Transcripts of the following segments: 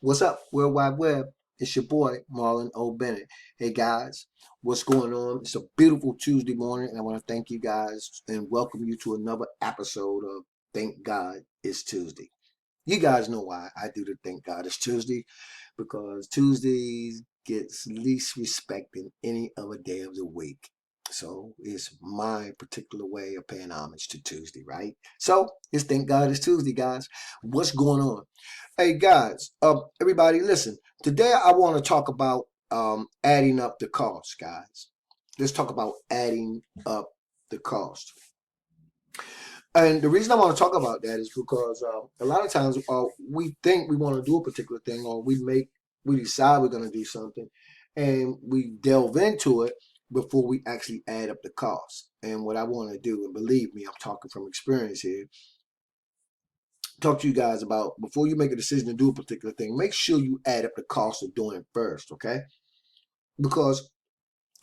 What's up, World Wide Web? It's your boy, Marlon O Bennett. Hey guys, what's going on? It's a beautiful Tuesday morning, and I want to thank you guys and welcome you to another episode of Thank God It's Tuesday. You guys know why I do the Thank God It's Tuesday, because Tuesdays gets least respect than any other day of the week. So it's my particular way of paying homage to Tuesday, right? So it's Thank God It's Tuesday, guys. What's going on? Hey guys, everybody, listen. Today I want to talk about adding up the cost, guys. Let's talk about adding up the cost. And the reason I want to talk about that is because a lot of times we think we want to do a particular thing, or we decide we're going to do something, and we delve into it before we actually add up the cost. And what I want to do, and believe me, I'm talking from experience here, talk to you guys about before you make a decision to do a particular thing, make sure you add up the cost of doing it first, okay? Because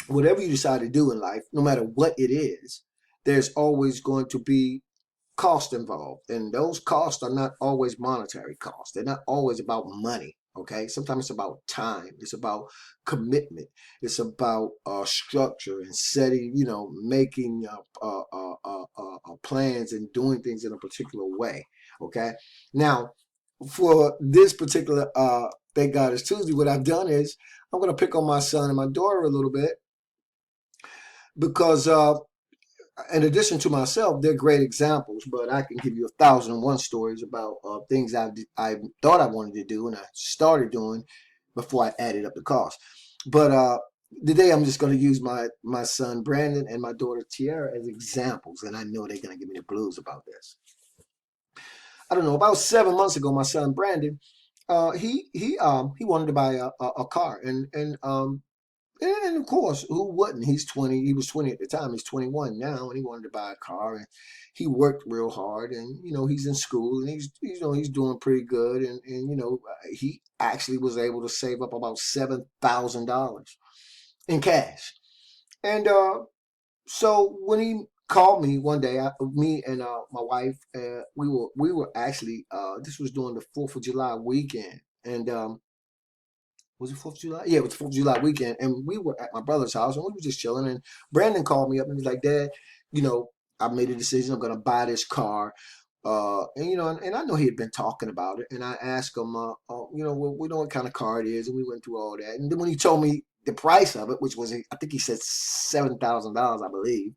whatever you decide to do in life, no matter what it is, there's always going to be cost involved, and those costs are not always monetary costs. They're not always about money. Okay, sometimes it's about time, it's about commitment, it's about structure and setting, making plans and doing things in a particular way. Okay, now for this particular Thank God It's Tuesday, what I've done is I'm going to pick on my son and my daughter a little bit, because in addition to myself, they're great examples, but I can give you 1,001 stories about things I thought I wanted to do and I started doing before I added up the cost. But today I'm just going to use my son Brandon and my daughter Tiara as examples, and I know they're going to give me the blues about this. I don't know. About 7 months ago, my son Brandon, he wanted to buy a car, and of course, who wouldn't? He's 20. He was 20 at the time. He's 21 now, and he wanted to buy a car. And he worked real hard, and he's in school, and he's doing pretty good. And he actually was able to save up about $7,000 in cash. And so when he called me one day, me and my wife, we were actually this was during the 4th of July weekend, and was it 4th of July? Yeah, it was 4th of July weekend. And we were at my brother's house and we were just chilling. And Brandon called me up and was like, Dad, I made a decision. I'm going to buy this car. And I know he had been talking about it. And I asked him, well, we know what kind of car it is. And we went through all that. And then when he told me the price of it, which was, I think he said $7,000, I believe.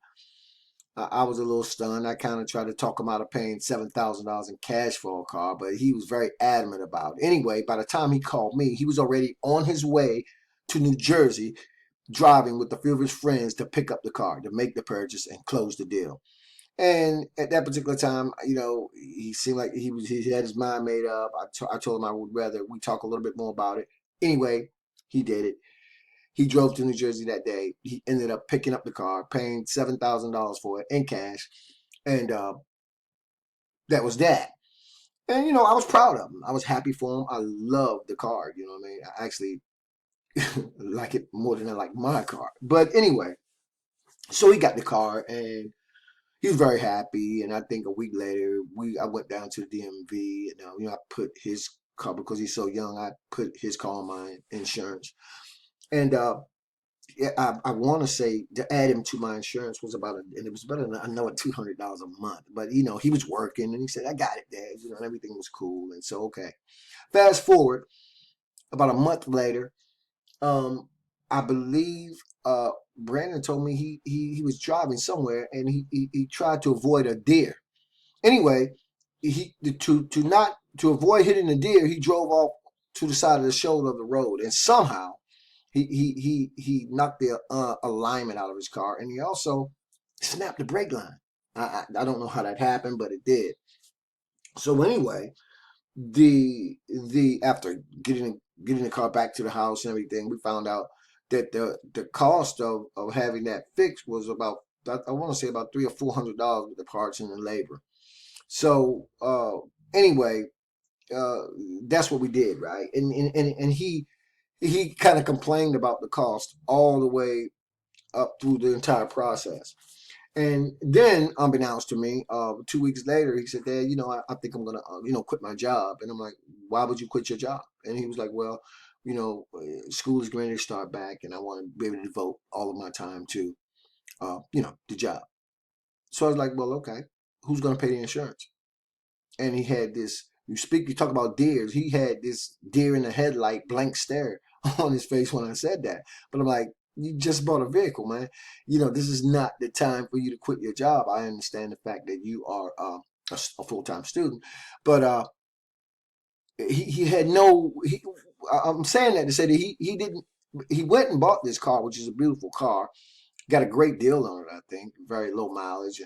I was a little stunned. I kind of tried to talk him out of paying $7,000 in cash for a car, but he was very adamant about it. Anyway, by the time he called me, he was already on his way to New Jersey, driving with a few of his friends to pick up the car, to make the purchase and close the deal. And at that particular time, he seemed like he had his mind made up. I told him I would rather we talk a little bit more about it. Anyway, he did it. He drove to New Jersey that day. He ended up picking up the car, paying $7,000 for it in cash, and that was that. And I was proud of him. I was happy for him. I loved the car. You know what I mean? I actually like it more than I like my car. But anyway, so he got the car and he was very happy. And I think a week later, I went down to the DMV and I put his car, because he's so young. I put his car on my insurance, and yeah, I want to say to add him to my insurance was and it was about another $200 a month. But he was working, and he said, "I got it, Dad." And everything was cool. And so, okay. Fast forward about a month later, um, I believe Brandon told me he was driving somewhere, and he tried to avoid a deer. Anyway, to avoid hitting the deer, he drove off to the side of the shoulder of the road, and somehow he knocked the alignment out of his car, and he also snapped the brake line. I don't know how that happened, but it did. So anyway, the after getting the car back to the house and everything, we found out that the cost of having that fixed was about, I want to say, about $300 or $400 with the parts and the labor. So anyway, uh, that's what we did, right? And he kind of complained about the cost all the way up through the entire process. And then, unbeknownst to me, 2 weeks later, he said, "Dad, I think I'm gonna, quit my job." And I'm like, "Why would you quit your job?" And he was like, well, school is going to start back, and I want to be able to devote all of my time to, the job. So I was like, well, okay, who's going to pay the insurance? And he had this. You talk about deers. He had this deer in the headlight, blank stare on his face when I said that. But I'm like, you just bought a vehicle, man. This is not the time for you to quit your job. I understand the fact that you are a full-time student, but he had no. I'm saying that to say that he didn't. He went and bought this car, which is a beautiful car. Got a great deal on it, I think. Very low mileage,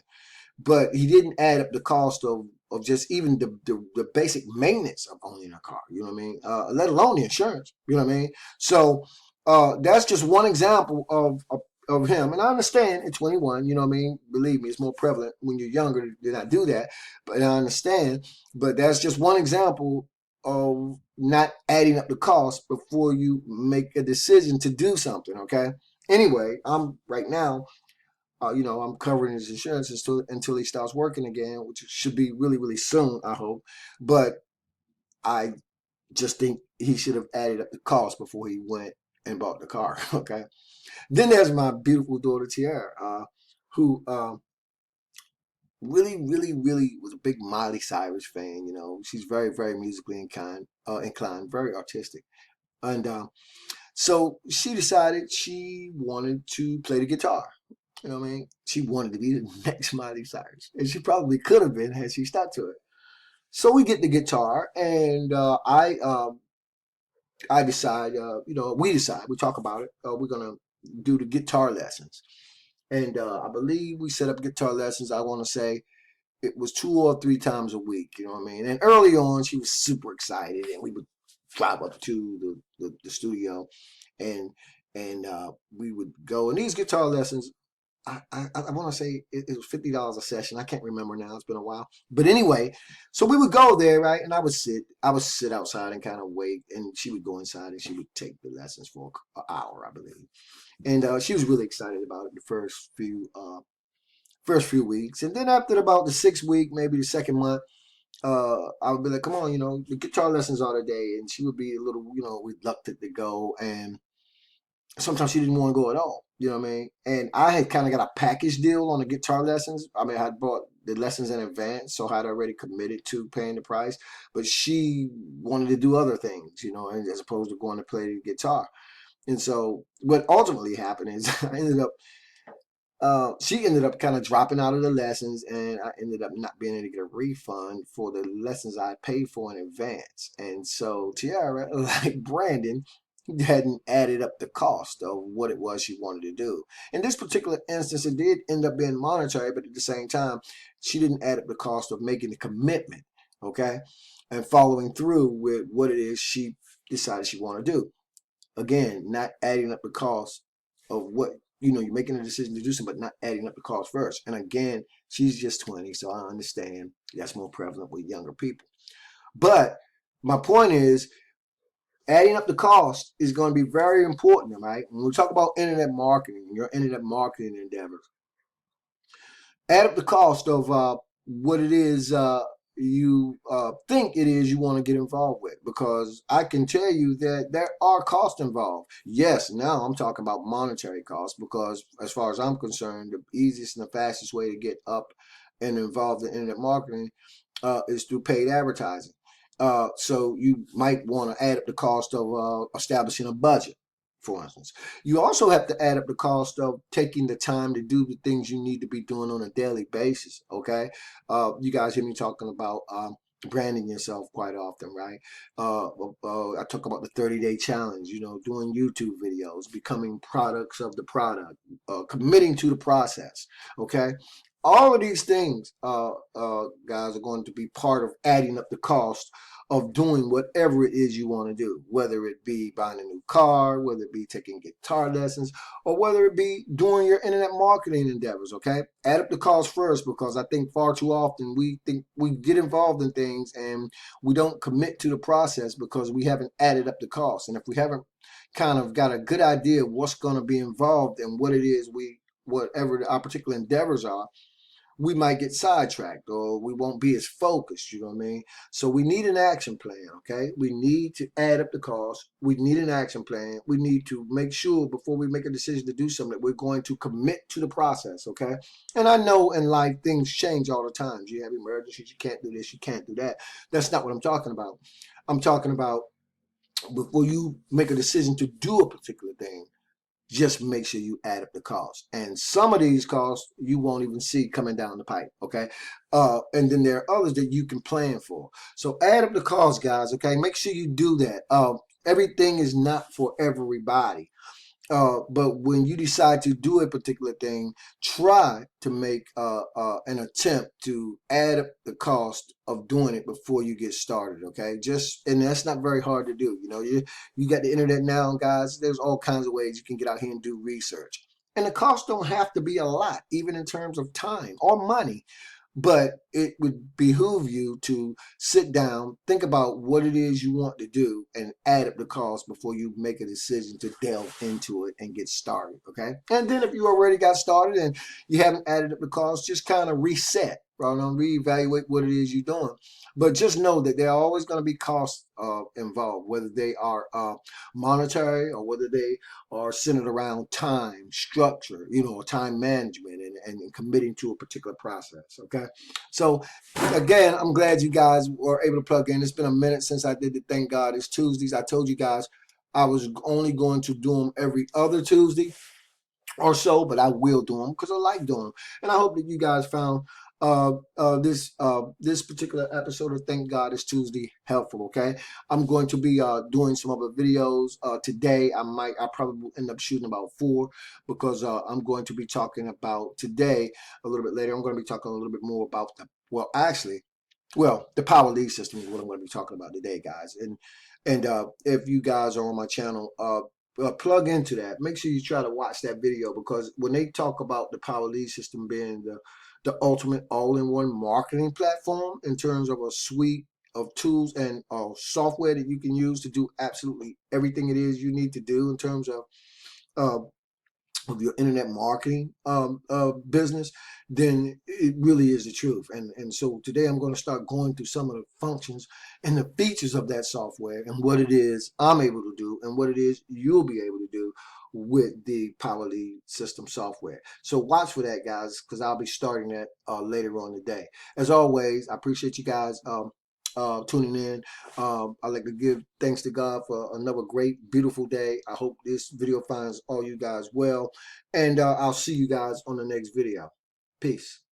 but he didn't add up the cost of just even the basic maintenance of owning a car. You know what I mean? Let alone the insurance. You know what I mean? So that's just one example of him. And I understand at 21. You know what I mean? Believe me, it's more prevalent when you're younger to not do that. But I understand. But that's just one example of not adding up the cost before you make a decision to do something. Okay. Anyway, I'm right now. I'm covering his insurance until he starts working again, which should be really, really soon, I hope. But I just think he should have added up the cost before he went and bought the car. Okay. Then there's my beautiful daughter Tiara, who really, really, really was a big Miley Cyrus fan. She's very, very musically inclined, very artistic, and so she decided she wanted to play the guitar. You know what I mean? She wanted to be the next Miley Cyrus. And she probably could have been had she stuck to it. So we get the guitar, and I decide, we decide, we talk about it. We're going to do the guitar lessons. And I believe we set up guitar lessons, I want to say it was 2 or 3 times a week. You know what I mean? And early on, she was super excited, and we would drive up to the studio, and we would go. And these guitar lessons, I want to say it was $50 a session. I can't remember now. It's been a while. But anyway, so we would go there, right? And I would sit outside and kind of wait. And she would go inside and she would take the lessons for an hour, I believe. And she was really excited about it the first few weeks. And then after about the 6th week, maybe the second month, I would be like, come on, the guitar lessons are today. And she would be a little, reluctant to go. And sometimes she didn't want to go at all. You know what I mean? And I had kind of got a package deal on the guitar lessons. I mean, I had bought the lessons in advance, so I had already committed to paying the price. But she wanted to do other things, as opposed to going to play the guitar. And so what ultimately happened is she ended up kind of dropping out of the lessons, and I ended up not being able to get a refund for the lessons I paid for in advance. And so Tiara, like Brandon, hadn't added up the cost of what it was she wanted to do. In this particular instance, it did end up being monetary, but at the same time, she didn't add up the cost of making the commitment, okay, and following through with what it is she decided she wanted to do. Again, not adding up the cost of what, you're making a decision to do something, but not adding up the cost first. And again, she's just 20, so I understand that's more prevalent with younger people. But my point is, adding up the cost is going to be very important, right? When we talk about internet marketing, your internet marketing endeavors, add up the cost of what it is you think it is you want to get involved with, because I can tell you that there are costs involved. Yes, now I'm talking about monetary costs, because as far as I'm concerned, the easiest and the fastest way to get up and involved in internet marketing is through paid advertising. So you might want to add up the cost of establishing a budget, for instance. You also have to add up the cost of taking the time to do the things you need to be doing on a daily basis, okay? You guys hear me talking about branding yourself quite often, right? I talk about the 30-day challenge, doing YouTube videos, becoming products of the product, committing to the process, okay? All of these things, guys, are going to be part of adding up the cost of doing whatever it is you want to do, whether it be buying a new car, whether it be taking guitar lessons, or whether it be doing your internet marketing endeavors, okay? Add up the cost first, because I think far too often we think we get involved in things and we don't commit to the process because we haven't added up the cost. And if we haven't kind of got a good idea of what's going to be involved and what it is whatever our particular endeavors are, we might get sidetracked or we won't be as focused, you know what I mean? So we need an action plan, okay? We need to add up the cost. We need an action plan. We need to make sure before we make a decision to do something that we're going to commit to the process, okay? And I know in life things change all the time. You have emergencies, you can't do this, you can't do that. That's not what I'm talking about. I'm talking about before you make a decision to do a particular thing, just make sure you add up the cost. And some of these costs you won't even see coming down the pipe, okay? And then there are others that you can plan for. So add up the cost, guys, okay? Make sure you do that. Everything is not for everybody. But when you decide to do a particular thing, try to make an attempt to add up the cost of doing it before you get started. Okay, and that's not very hard to do. You know, you got the internet now, guys. There's all kinds of ways you can get out here and do research, and the cost don't have to be a lot, even in terms of time or money. But it would behoove you to sit down, think about what it is you want to do, and add up the cost before you make a decision to delve into it and get started, okay? And then if you already got started and you haven't added up the cost, just kind of reset, right? Reevaluate what it is you're doing. But just know that there are always going to be costs involved, whether they are monetary or whether they are centered around time, structure, you know, time management and committing to a particular process, okay? So again, I'm glad you guys were able to plug in. It's been a minute since I did the Thank God It's Tuesdays. I told you guys I was only going to do them every other Tuesday or so, but I will do them because I like doing them. And I hope that you guys found this particular episode of Thank God It's Tuesday helpful. Okay, I'm going to be doing some other videos today. I probably will end up shooting about 4 because I'm going to be talking about today a little bit later. I'm going to be talking a little bit more about the power lead system is what I'm going to be talking about today, guys. And if you guys are on my channel, plug into that. Make sure you try to watch that video because when they talk about the power lead system being the ultimate all-in-one marketing platform in terms of a suite of tools and software that you can use to do absolutely everything it is you need to do in terms uh, of your internet marketing business, then it really is the truth. And so today I'm going to start going through some of the functions and the features of that software and what it is I'm able to do and what it is you'll be able to do with the Power Lead system software. So watch for that, guys, because I'll be starting that later on today. As always, I appreciate you guys tuning in. I'd like to give thanks to God for another great, beautiful day. I hope this video finds all you guys well. And I'll see you guys on the next video. Peace.